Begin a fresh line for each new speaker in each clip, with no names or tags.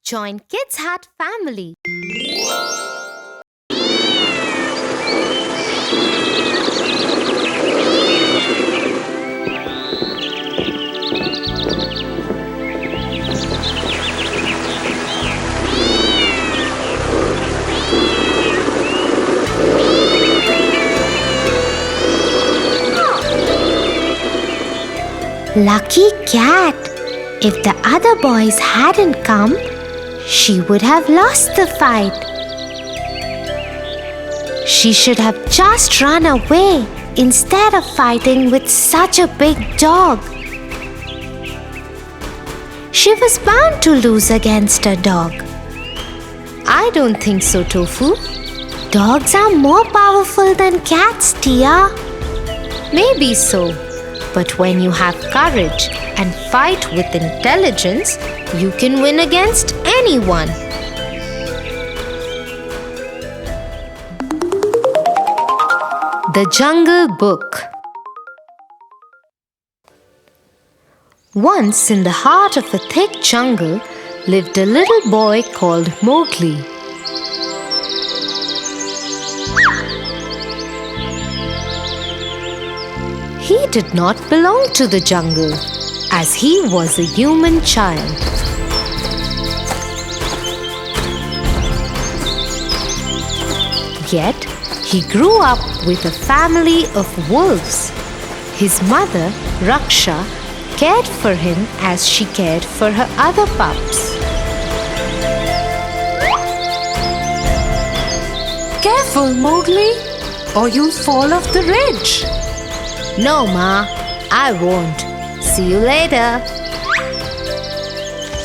Join Kids Hut family. Lucky cat! If the other boys hadn't come, she would have lost the fight. She should have just run away instead of fighting with such a big dog. She was bound to lose against a dog. I don't think so, Tofu. Dogs are more powerful than cats, Tia. Maybe so. But when you have courage and fight with intelligence, you can win against anyone. The Jungle Book. Once in the heart of a thick jungle lived a little boy called Mowgli. He did not belong to the jungle, as he was a human child. Yet, he grew up with a family of wolves. His mother, Raksha, cared for him as she cared for her other pups.
Careful, Mowgli, or you'll fall off the ridge.
No, Ma, I won't. See you later.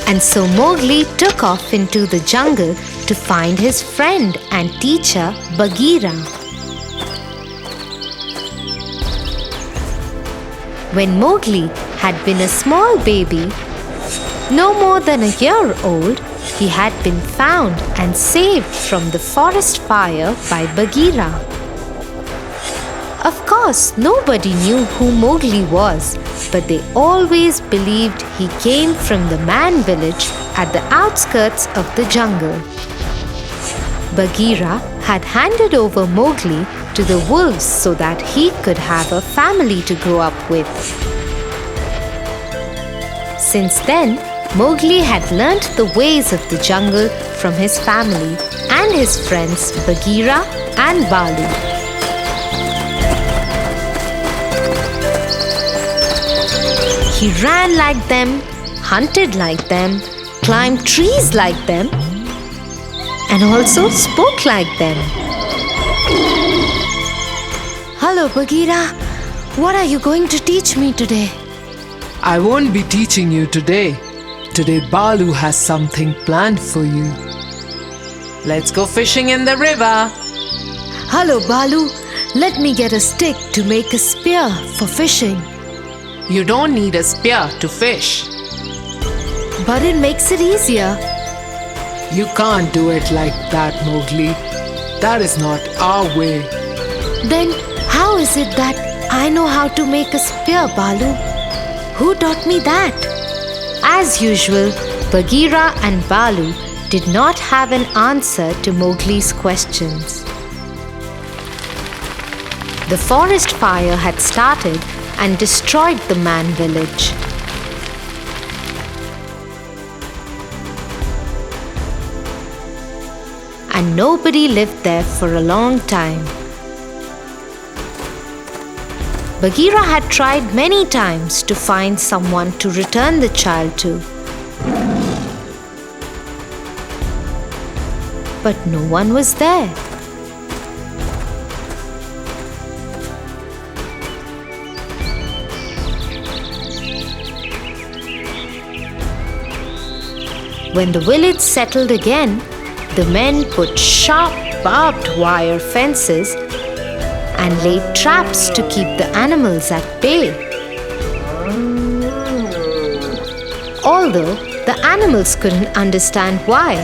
And so Mowgli took off into the jungle to find his friend and teacher Bagheera. When Mowgli had been a small baby, no more than a year old, he had been found and saved from the forest fire by Bagheera. Of course, nobody knew who Mowgli was, but they always believed he came from the man village at the outskirts of the jungle. Bagheera had handed over Mowgli to the wolves so that he could have a family to grow up with. Since then, Mowgli had learnt the ways of the jungle from his family and his friends Bagheera and Balu. He ran like them, hunted like them, climbed trees like them, and also spoke like them. Hello, Bagheera. What are you going to teach me today?
I won't be teaching you today. Today Balu has something planned for you. Let's go fishing in the river.
Hello, Balu. Let me get a stick to make a spear for fishing.
You don't need a spear to fish.
But it makes it easier.
You can't do it like that, Mowgli. That is not our way.
Then how is it that I know how to make a spear, Balu? Who taught me that? As usual, Bagheera and Balu did not have an answer to Mowgli's questions. The forest fire had started and destroyed the man village. And nobody lived there for a long time. Bagheera had tried many times to find someone to return the child to. But no one was there. When the village settled again, the men put sharp barbed wire fences and laid traps to keep the animals at bay. Although the animals couldn't understand why,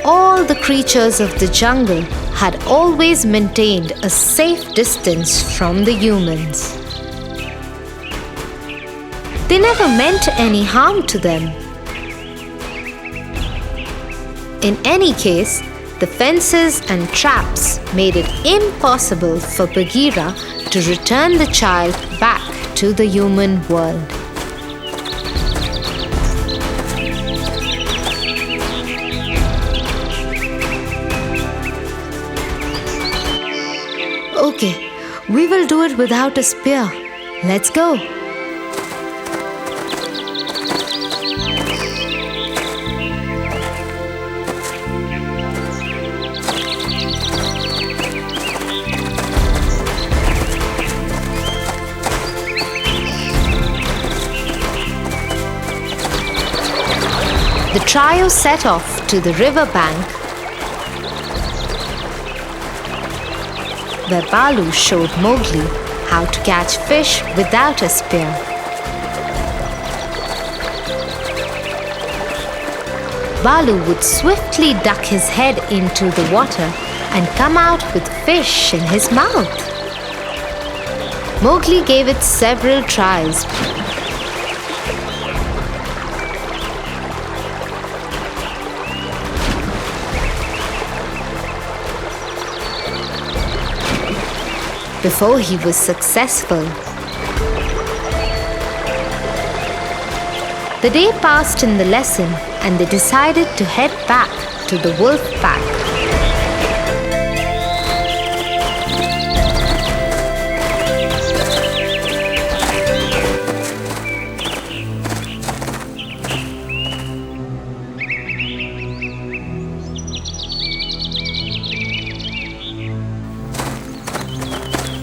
all the creatures of the jungle had always maintained a safe distance from the humans. They never meant any harm to them. In any case, the fences and traps made it impossible for Bagheera to return the child back to the human world. Okay, we will do it without a spear. Let's go. The trio set off to the river bank, where Balu showed Mowgli how to catch fish without a spear. Balu would swiftly duck his head into the water and come out with fish in his mouth. Mowgli gave it several tries. Before he was successful. The day passed in the lesson and they decided to head back to the wolf pack.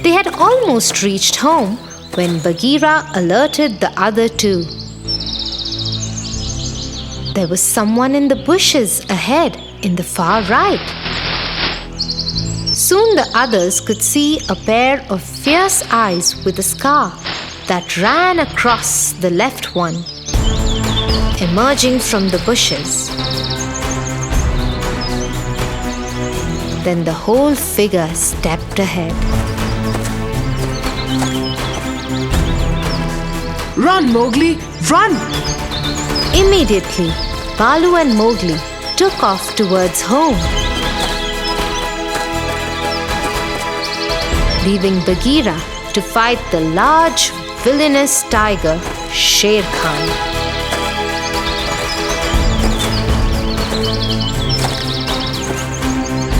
They had almost reached home when Bagheera alerted the other two. There was someone in the bushes ahead in the far right. Soon the others could see a pair of fierce eyes with a scar that ran across the left one, emerging from the bushes. Then the whole figure stepped ahead.
Run, Mowgli, run!
Immediately, Balu and Mowgli took off towards home, leaving Bagheera to fight the large, villainous tiger, Sher Khan.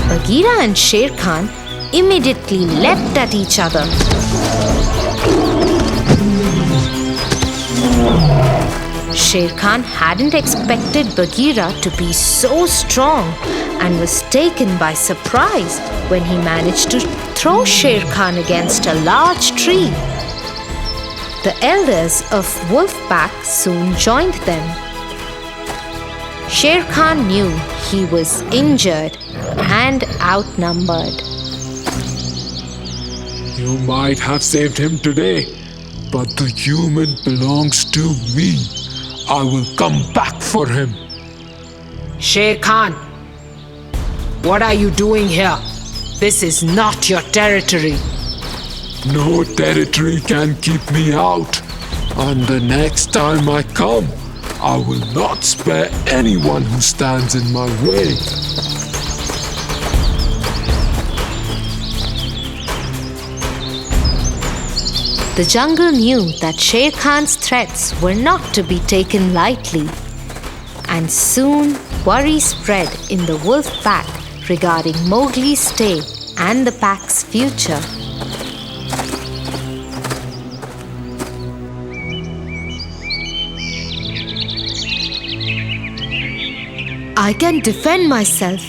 Bagheera and Sher Khan immediately leapt at each other. Sher Khan hadn't expected Bagheera to be so strong and was taken by surprise when he managed to throw Sher Khan against a large tree. The elders of Wolfpack soon joined them. Sher Khan knew he was injured and outnumbered.
You might have saved him today, but the human belongs to me. I will come back for him.
Sher Khan, what are you doing here? This is not your territory.
No territory can keep me out. And the next time I come, I will not spare anyone who stands in my way.
The jungle knew that Sher Khan's threats were not to be taken lightly, and soon worry spread in the wolf pack regarding Mowgli's stay and the pack's future. I can defend myself.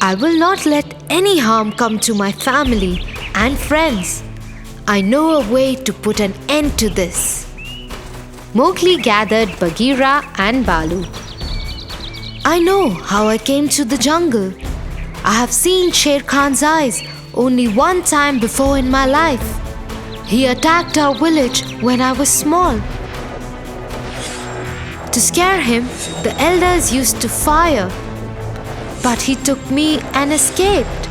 I will not let any harm come to my family and friends. I know a way to put an end to this. Mowgli gathered Bagheera and Balu. I know how I came to the jungle. I have seen Sher Khan's eyes only one time before in my life. He attacked our village when I was small. To scare him, the elders used to fire. But he took me and escaped,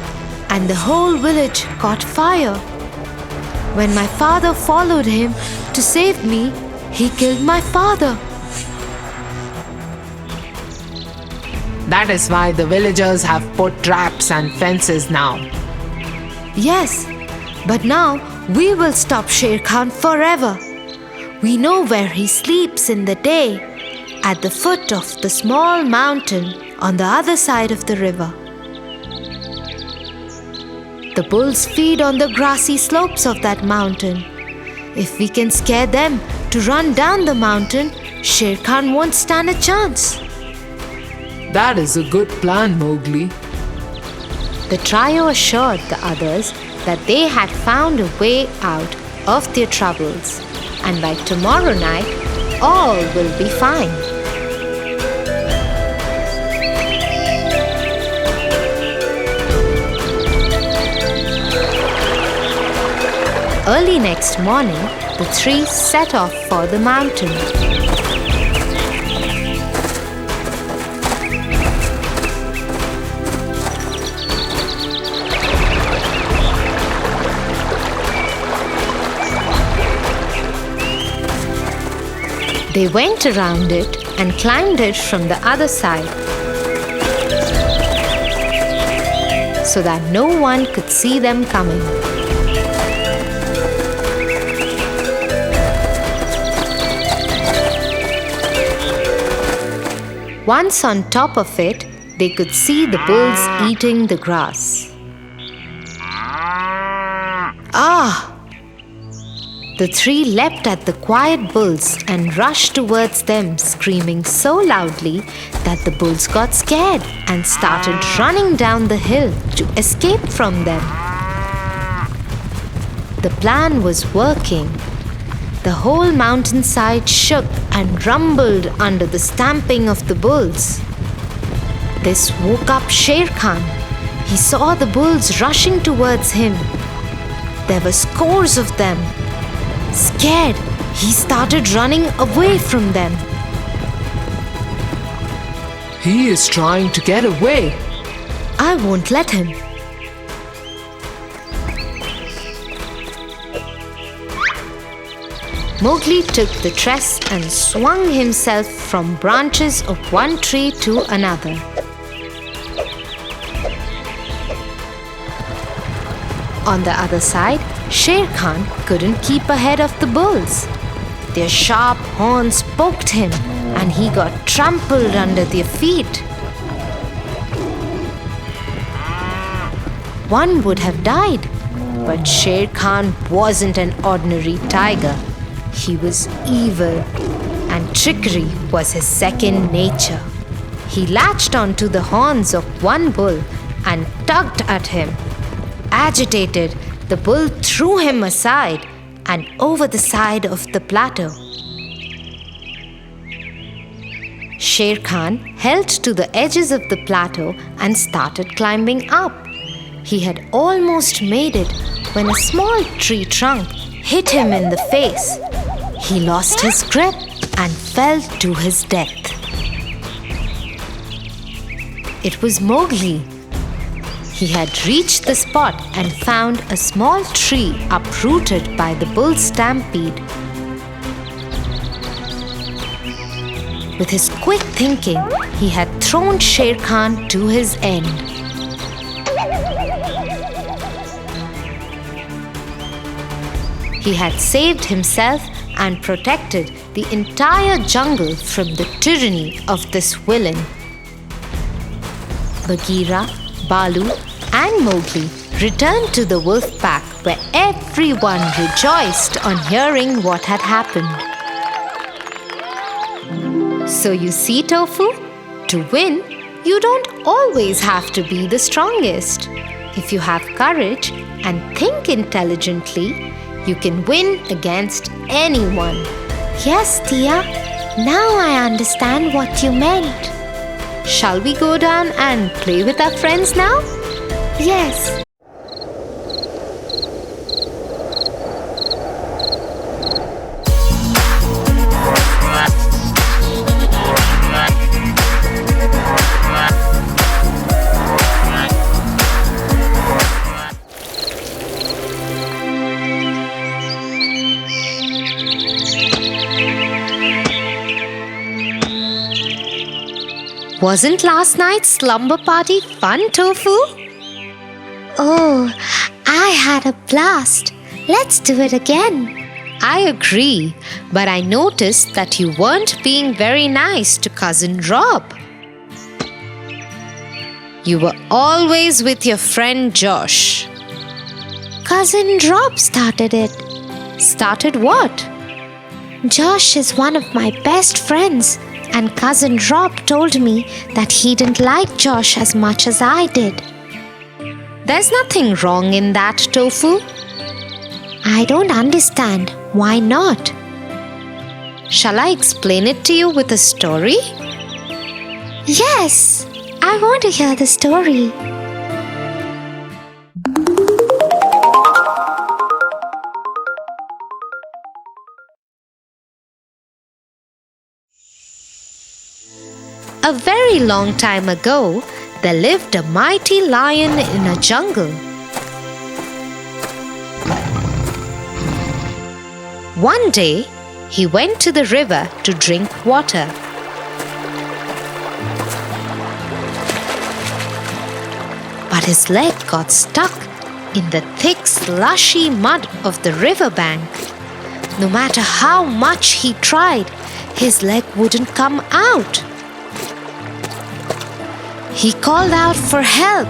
and the whole village caught fire. When my father followed him to save me, he killed my father.
That is why the villagers have put traps and fences now.
Yes, but now we will stop Sher Khan forever. We know where he sleeps in the day, at the foot of the small mountain on the other side of the river. The bulls feed on the grassy slopes of that mountain. If we can scare them to run down the mountain, Sher Khan won't stand a chance.
That is a good plan, Mowgli.
The trio assured the others that they had found a way out of their troubles, and by tomorrow night, all will be fine. Early next morning, the three set off for the mountain. They went around it and climbed it from the other side so that no one could see them coming. Once on top of it, they could see the bulls eating the grass. Ah! The three leapt at the quiet bulls and rushed towards them, screaming so loudly that the bulls got scared and started running down the hill to escape from them. The plan was working. The whole mountainside shook and rumbled under the stamping of the bulls. This woke up Sher Khan. He saw the bulls rushing towards him. There were scores of them. Scared, he started running away from them.
He is trying to get away.
I won't let him. Mowgli took the tress and swung himself from branches of one tree to another. On the other side, Sher Khan couldn't keep ahead of the bulls. Their sharp horns poked him, and he got trampled under their feet. One would have died, but Sher Khan wasn't an ordinary tiger. He was evil, and trickery was his second nature. He latched onto the horns of one bull and tugged at him. Agitated, the bull threw him aside and over the side of the plateau. Sher Khan held to the edges of the plateau and started climbing up. He had almost made it when a small tree trunk hit him in the face. He lost his grip and fell to his death. It was Mowgli. He had reached the spot and found a small tree uprooted by the bull stampede. With his quick thinking, he had thrown Sher Khan to his end. He had saved himself and protected the entire jungle from the tyranny of this villain. Bagheera, Balu, and Mowgli returned to the wolf pack, where everyone rejoiced on hearing what had happened. So you see, Tofu, to win, you don't always have to be the strongest. If you have courage and think intelligently, you can win against anyone. Yes, Tia, now I understand what you meant. Shall we go down and play with our friends now? Yes. Wasn't last night's slumber party fun, Tofu? Oh, I had a blast. Let's do it again. I agree, but I noticed that you weren't being very nice to Cousin Rob. You were always with your friend Josh. Cousin Rob started it. Started what? Josh is one of my best friends, and Cousin Rob told me that he didn't like Josh as much as I did. There's nothing wrong in that, Tofu. I don't understand. Why not? Shall I explain it to you with a story? Yes, I want to hear the story. A very long time ago, there lived a mighty lion in a jungle. One day, he went to the river to drink water. But his leg got stuck in the thick, slushy mud of the riverbank. No matter how much he tried, his leg wouldn't come out. He called out for help.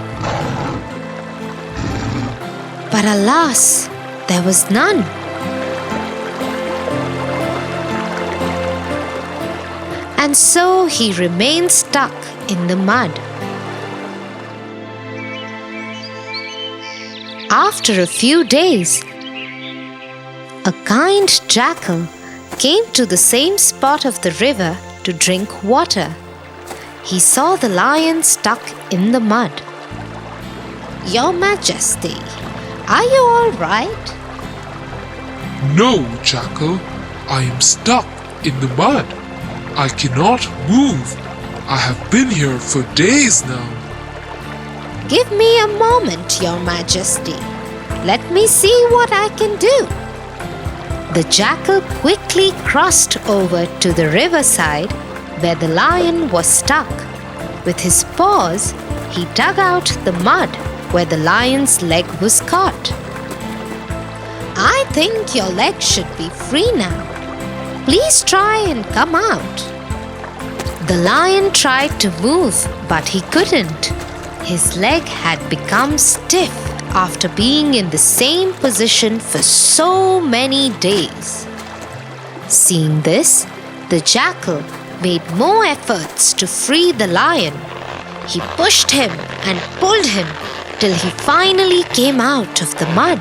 But alas, there was none. And so he remained stuck in the mud. After a few days, a kind jackal came to the same spot of the river to drink water. He saw the lion stuck in the mud. Your Majesty, are you all right?
No, Jackal. I am stuck in the mud. I cannot move. I have been here for days now.
Give me a moment, Your Majesty. Let me see what I can do. The jackal quickly crossed over to the riverside where the lion was stuck. With his paws, he dug out the mud where the lion's leg was caught. I think your leg should be free now. Please try and come out. The lion tried to move, but he couldn't. His leg had become stiff after being in the same position for so many days. Seeing this, the jackal made more efforts to free the lion. He pushed him and pulled him till he finally came out of the mud.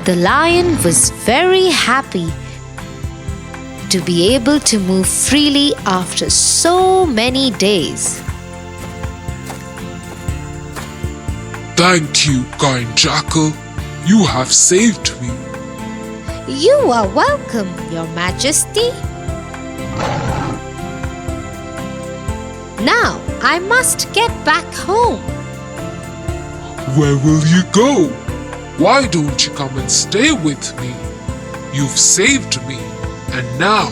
The lion was very happy to be able to move freely after so many days.
Thank you, kind Jackal. You have saved me.
You are welcome, Your Majesty. Now I must get back home.
Where will you go? Why don't you come and stay with me? You've saved me, and now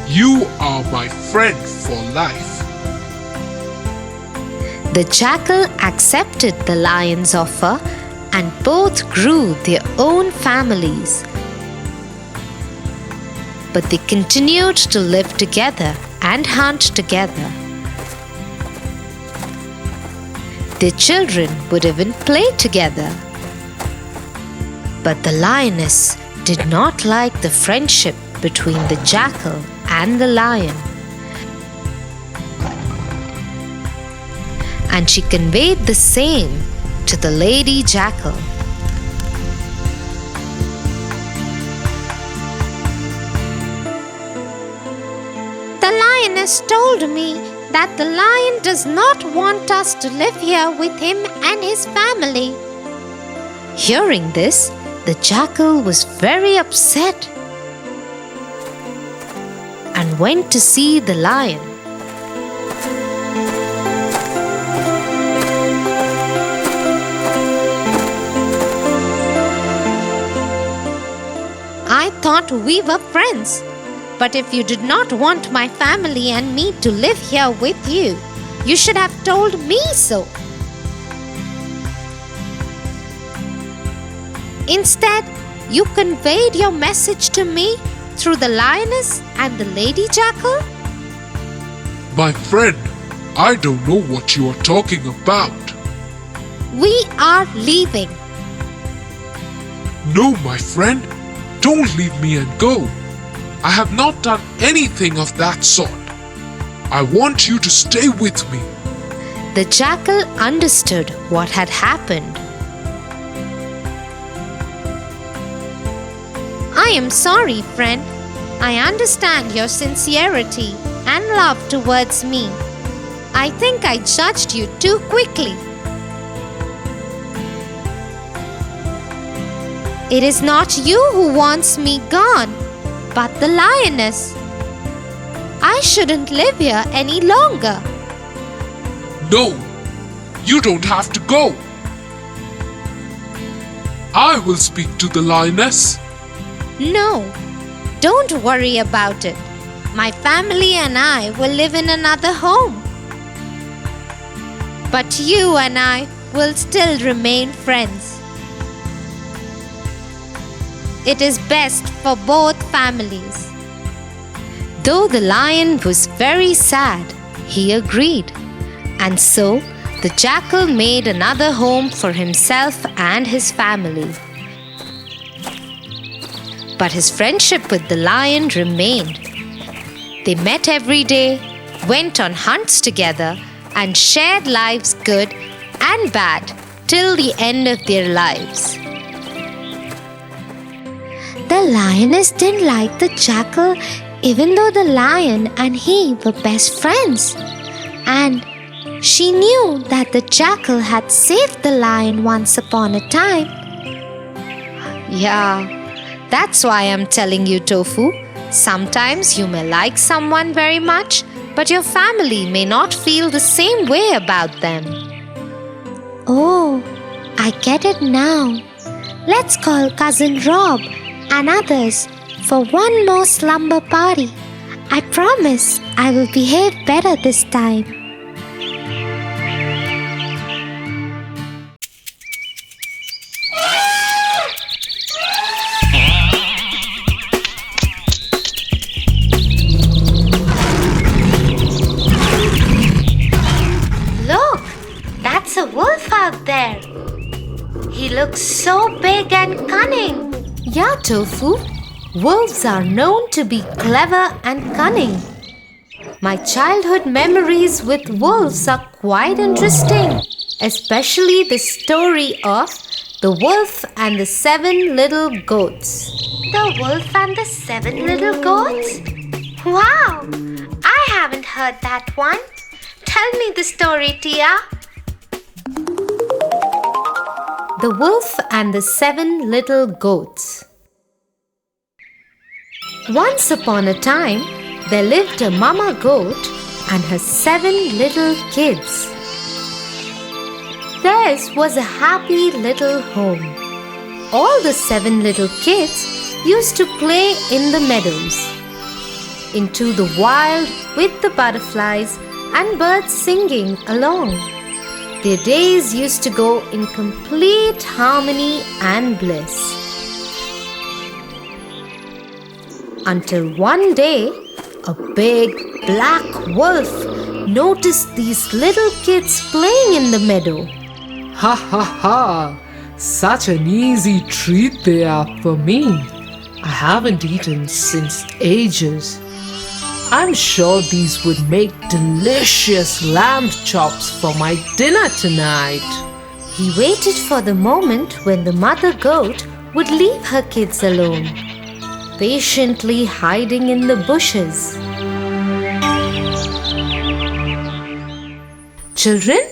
you are my friend for life.
The jackal accepted the lion's offer and both grew their own families. But they continued to live together and hunt together. Their children would even play together. But the lioness did not like the friendship between the jackal and the lion. And she conveyed the same to the lady jackal. The lioness told me that the lion does not want us to live here with him and his family. Hearing this, the jackal was very upset and went to see the lion. I thought we were friends, But if you did not want my family and me to live here with you, you should have told me so. Instead, you conveyed your message to me through the lioness and the lady jackal?
My friend, I don't know what you are talking about.
We are leaving.
No, my friend, don't leave me and go. I have not done anything of that sort. I want you to stay with me.
The jackal understood what had happened. I am sorry, friend. I understand your sincerity and love towards me. I think I judged you too quickly. It is not you who wants me gone, but the lioness. I shouldn't live here any longer.
No, you don't have to go. I will speak to the lioness.
No, don't worry about it. My family and I will live in another home. But you and I will still remain friends. It is best for both families. Though the lion was very sad, he agreed. And so the jackal made another home for himself and his family. But his friendship with the lion remained. They met every day, went on hunts together, and shared lives good and bad till the end of their lives. The lioness didn't like the jackal, even though the lion and he were best friends. And she knew that the jackal had saved the lion once upon a time. Yeah, that's why I'm telling you, Tofu. Sometimes you may like someone very much, but your family may not feel the same way about them. Oh, I get it now. Let's call Cousin Rob and others for one more slumber party. I promise I will behave better this time. Look, that's a wolf out there. He looks so big and cunning. Yeah, Tofu. Wolves are known to be clever and cunning. My childhood memories with wolves are quite interesting, especially the story of the wolf and the 7 little goats. The wolf and the 7 little goats? Wow! I haven't heard that one. Tell me the story, Tia. The Wolf and the 7 Little Goats. Once upon a time, there lived a mama goat and her 7 little kids. Theirs was a happy little home. All the 7 little kids used to play in the meadows, into the wild with the butterflies and birds singing along. Their days used to go in complete harmony and bliss. Until one day, a big black wolf noticed these little kids playing in the meadow.
Ha ha ha! Such an easy treat they are for me. I haven't eaten since ages. I'm sure these would make delicious lamb chops for my dinner tonight.
He waited for the moment when the mother goat would leave her kids alone, patiently hiding in the bushes. Children,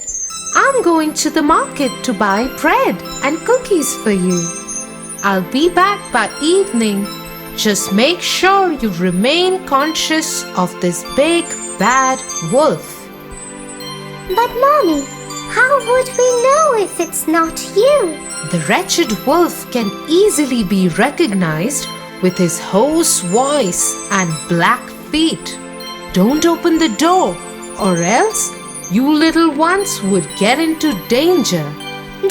I'm going to the market to buy bread and cookies for you. I'll be back by evening. Just make sure you remain conscious of this big bad wolf.
But Mommy, how would we know if it's not you?
The wretched wolf can easily be recognized
with his hoarse voice and black feet. "Don't open the door, or else you little ones would get into danger."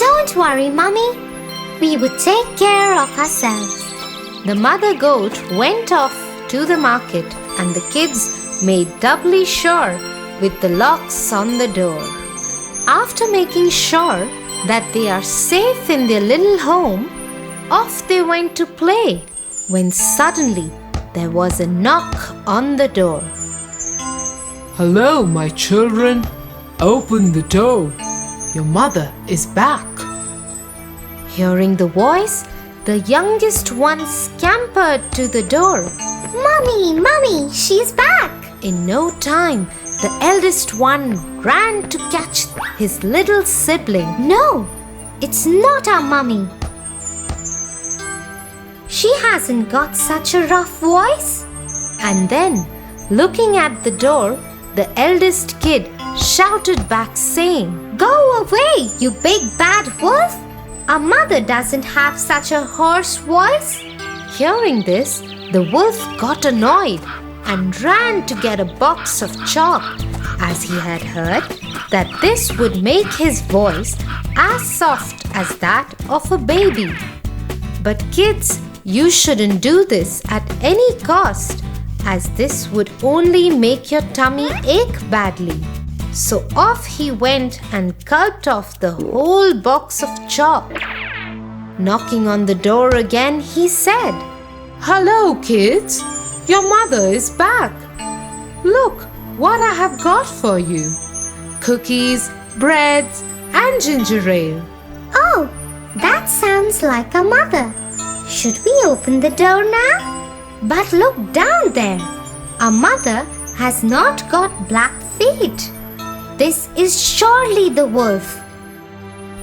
Don't worry, Mummy. We would take care of ourselves.
The mother goat went off to the market and the kids made doubly sure with the locks on the door. After making sure that they are safe in their little home, off they went to play when suddenly there was a knock on the door.
"Hello, my children. Open the door. Your mother is back."
Hearing the voice, the youngest one scampered to the door.
Mummy, she's back.
In no time, the eldest one ran to catch his little sibling.
No, it's not our Mummy. She hasn't got such a rough voice.
And then, looking at the door, the eldest kid shouted back saying,
Go away, you big bad wolf. Our mother doesn't have such a hoarse voice.
Hearing this, the wolf got annoyed and ran to get a box of chalk, as he had heard that this would make his voice as soft as that of a baby. But kids, you shouldn't do this at any cost, as this would only make your tummy ache badly. So off he went and gulped off the whole box of chalk. Knocking on the door again, he said,
"Hello, kids. Your mother is back. Look what I have got for you. Cookies, breads, and ginger ale."
Oh, that sounds like our mother. Should we open the door now? But look down there. Our mother has not got black feet. This is surely the wolf.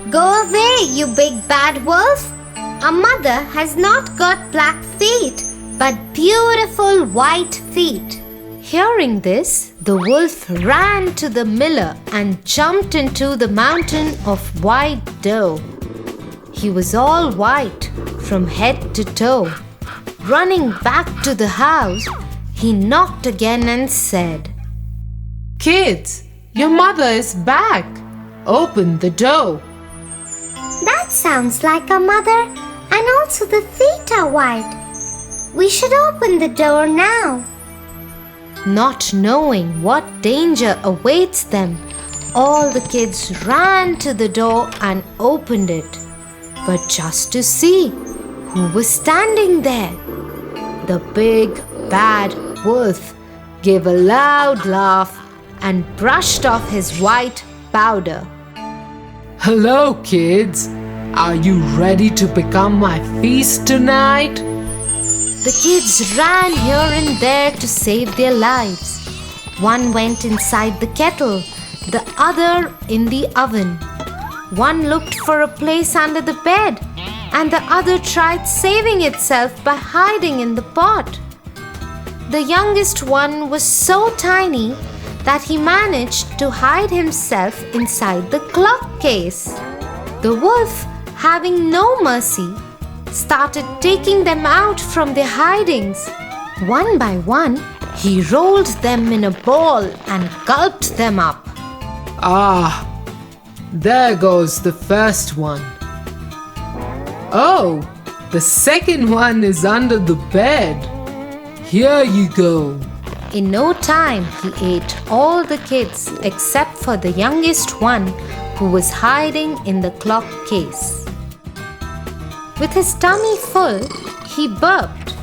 Go away, you big bad wolf. Our mother has not got black feet, but beautiful white feet.
Hearing this, the wolf ran to the miller and jumped into the mountain of white dough. He was all white from head to toe. Running back to the house, he knocked again and said,
"Kids, your mother is back. Open the door."
That sounds like our mother, and also the feet are white. We should open the door now.
Not knowing what danger awaits them, all the kids ran to the door and opened it. But just to see who was standing there, the big bad wolf gave a loud laugh and brushed off his white powder.
"Hello, kids. Are you ready to become my feast tonight?"
The kids ran here and there to save their lives. One went inside the kettle, the other in the oven. One looked for a place under the bed, and the other tried saving itself by hiding in the pot. The youngest one was so tiny that he managed to hide himself inside the clock case. The wolf, having no mercy, started taking them out from their hidings. One by one, he rolled them in a ball and gulped them up.
Ah, there goes the first one. Oh, the second one is under the bed. Here you go.
In no time, he ate all the kids except for the youngest one who was hiding in the clock case. With his tummy full, he burped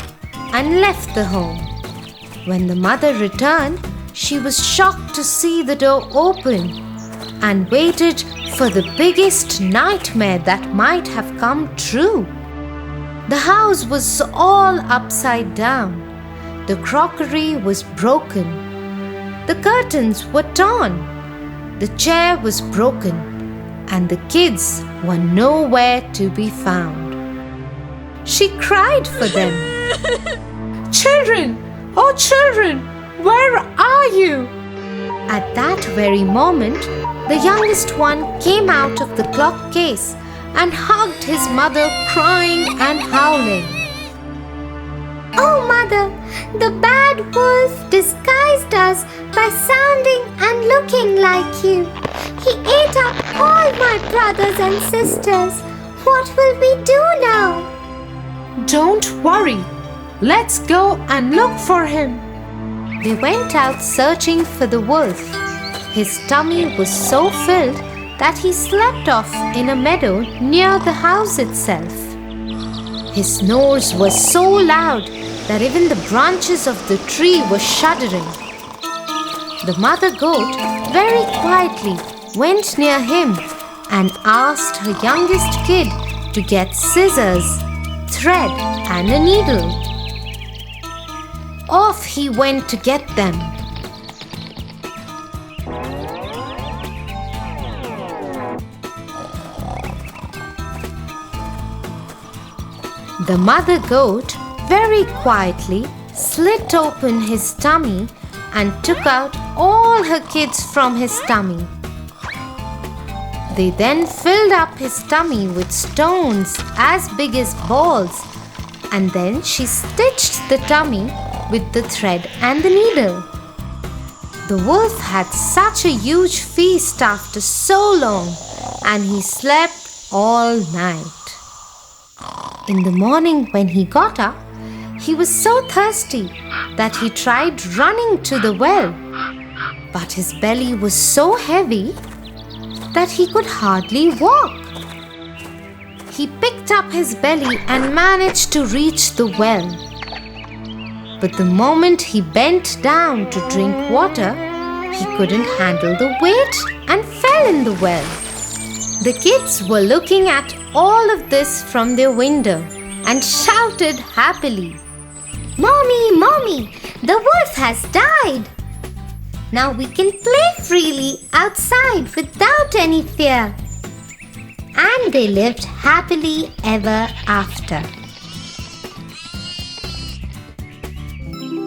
and left the home. When the mother returned, she was shocked to see the door open and waited for the biggest nightmare that might have come true. The house was all upside down. The crockery was broken. The curtains were torn. The chair was broken, and the kids were nowhere to be found. She cried for them.
"Children, oh children, where are you?"
At that very moment, the youngest one came out of the clock case and hugged his mother, crying and howling.
Oh, Mother, the bad wolf disguised us by sounding and looking like you. He ate up all my brothers and sisters. What will we do now?
Don't worry. Let's go and look for him.
They went out searching for the wolf. His tummy was so filled that he slept off in a meadow near the house itself. His snores was so loud that even the branches of the tree were shuddering. The mother goat very quietly went near him and asked her youngest kid to get scissors, thread, and a needle. Off he went to get them. The mother goat very quietly slit open his tummy and took out all her kids from his tummy. They then filled up his tummy with stones as big as balls, and then she stitched the tummy with the thread and the needle. The wolf had such a huge feast after so long, and he slept all night. In the morning when he got up, he was so thirsty that he tried running to the well. But his belly was so heavy that he could hardly walk. He picked up his belly and managed to reach the well. But the moment he bent down to drink water, he couldn't handle the weight and fell in the well. The kids were looking at all of this from their window and shouted happily,
Mommy, Mommy, the wolf has died. Now we can play freely outside without any fear. And they lived happily ever after.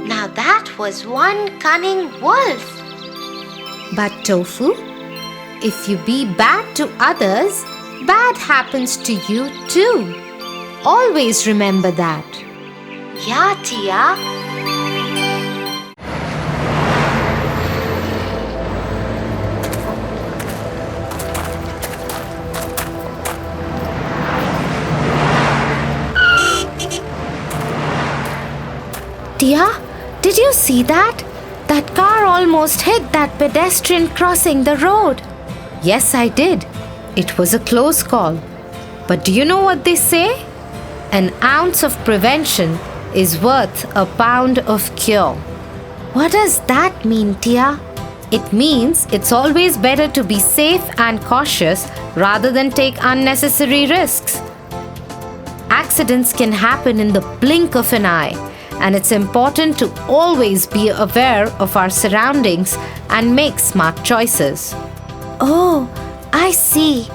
Now that was one cunning wolf. But Tofu, if you be bad to others, bad happens to you too. Always remember that. Yeah, Tia. Tia, did you see that? That car almost hit that pedestrian crossing the road. Yes, I did. It was a close call. But do you know what they say? An ounce of prevention is worth a pound of cure. What does that mean, Tia? It means it's always better to be safe and cautious rather than take unnecessary risks. Accidents can happen in the blink of an eye, and it's important to always be aware of our surroundings and make smart choices. Oh, I see.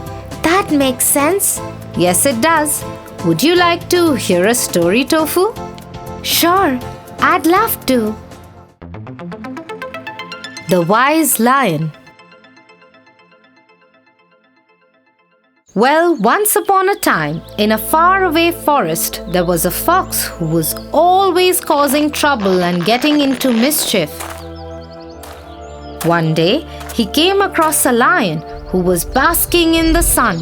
That makes sense. Yes, it does. Would you like to hear a story, Tofu? Sure, I'd love to. The Wise Lion. Well, once upon a time, in a faraway forest, there was a fox who was always causing trouble and getting into mischief. One day, he came across a lion who was basking in the sun.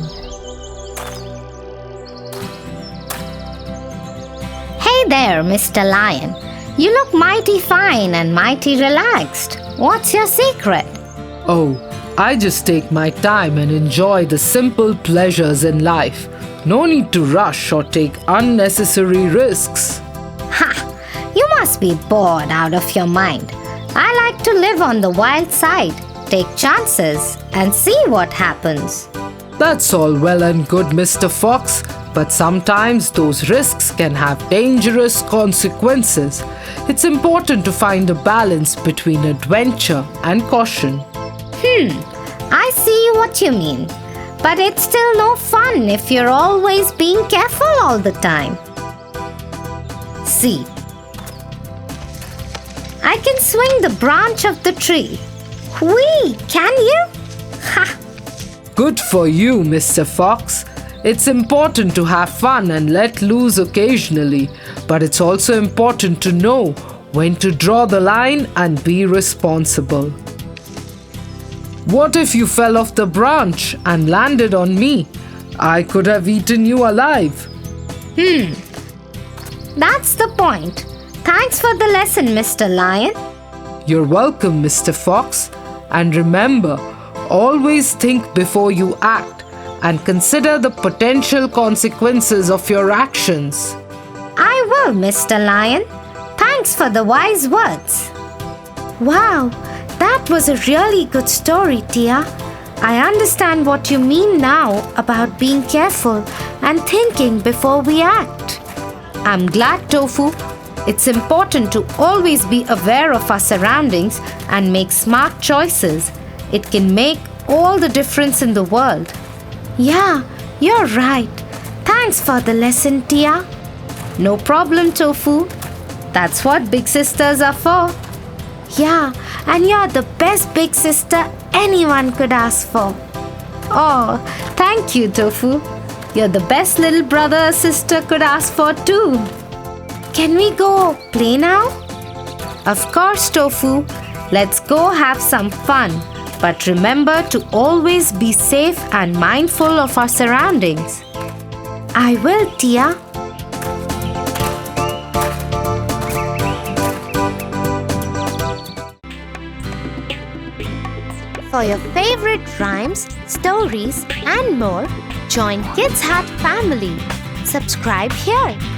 Hey there, Mr. Lion. You look mighty fine and mighty relaxed. What's your secret?
Oh, I just take my time and enjoy the simple pleasures in life. No need to rush or take unnecessary risks.
Ha! You must be bored out of your mind. I like to live on the wild side, take chances, and see what happens.
That's all well and good, Mr. Fox, but sometimes those risks can have dangerous consequences. It's important to find a balance between adventure and caution.
I see what you mean. But it's still no fun if you're always being careful all the time. See, I can swing the branch of the tree. Whee! Can you? Ha!
Good for you, Mr. Fox. It's important to have fun and let loose occasionally, but it's also important to know when to draw the line and be responsible. What if you fell off the branch and landed on me? I could have eaten you alive.
That's the point. Thanks for the lesson, Mr. Lion.
You're welcome, Mr. Fox. And remember, always think before you act and consider the potential consequences of your actions.
I will, Mr. Lion. Thanks for the wise words. Wow, that was a really good story, Tia. I understand what you mean now about being careful and thinking before we act.
I'm glad, Tofu. It's important to always be aware of our surroundings and make smart choices. It can make all the difference in the world.
Yeah, you're right. Thanks for the lesson, Tia.
No problem, Tofu. That's what big sisters are for.
Yeah, and you're the best big sister anyone could ask for.
Oh, thank you, Tofu. You're the best little brother or sister could ask for too.
Can we go play now?
Of course, Tofu. Let's go have some fun. But remember to always be safe and mindful of our surroundings.
I will, Tia. For your favorite rhymes, stories, and more, join Kids Hut family. Subscribe here.